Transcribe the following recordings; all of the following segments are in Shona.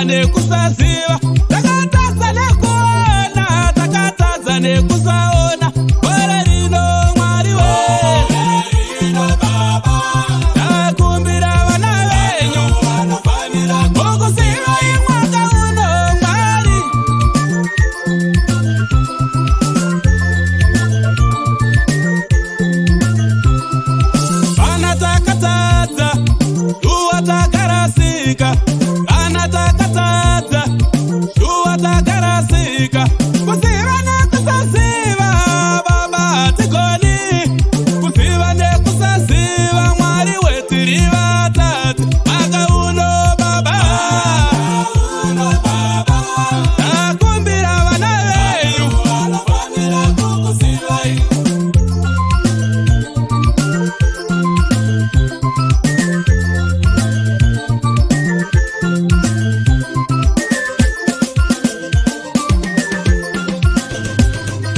nekusaziva, takatadza nekuona, takatadza nekusaona. Gore rino Mwari takumbira vana venyu mukuziva mwaka uno Mwari. Vana takatadza, duwa takarasika. Vana takatadza, duwa takarasika. Kuziva nekusaziva, Baba hatigoni. Kuziva nekusaziva, Mwari wetiri vatatu. Mwaka uno Baba takumbira vana venyu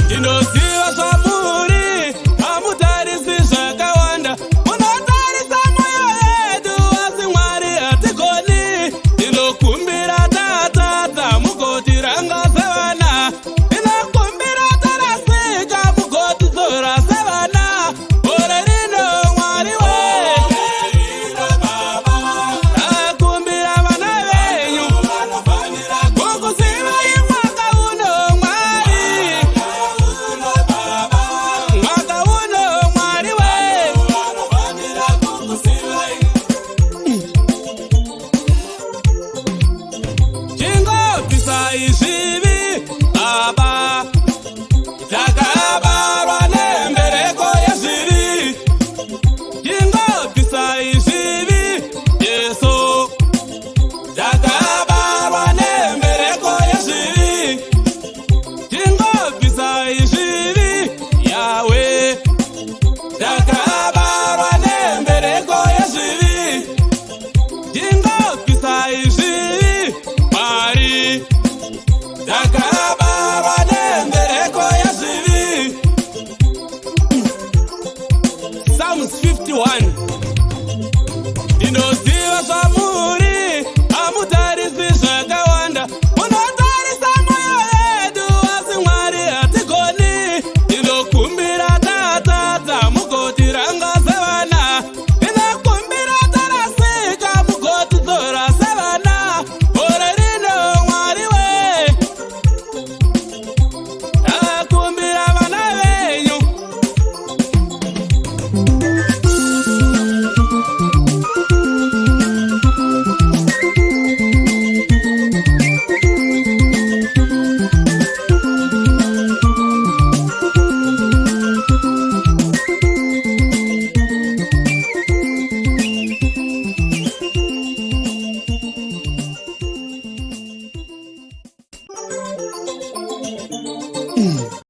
ndinoziva zvamuri hamutarisi zvakawanda, munotarisa mwoyo yedu, asi Mwari hatigoni. Ndinokumbira tatadza mugotiranga sevana, ndinokumbira tarasika mugotidzora sevana. Gore rino Mwari takumbira vana venyu mukuziva mwaka uno Mwari. Mwaka uno Mwari chingobvisai zvivi Baba, takabarwa nembereko yezvivi. Chingobvisai zvivi Yesu, takabarwa nembereko yezvivi. Chingobvisai zvivi Yahweh, takabarwa nembereko yezvivi. Chingobvisai zvivi Mwari, takabarwa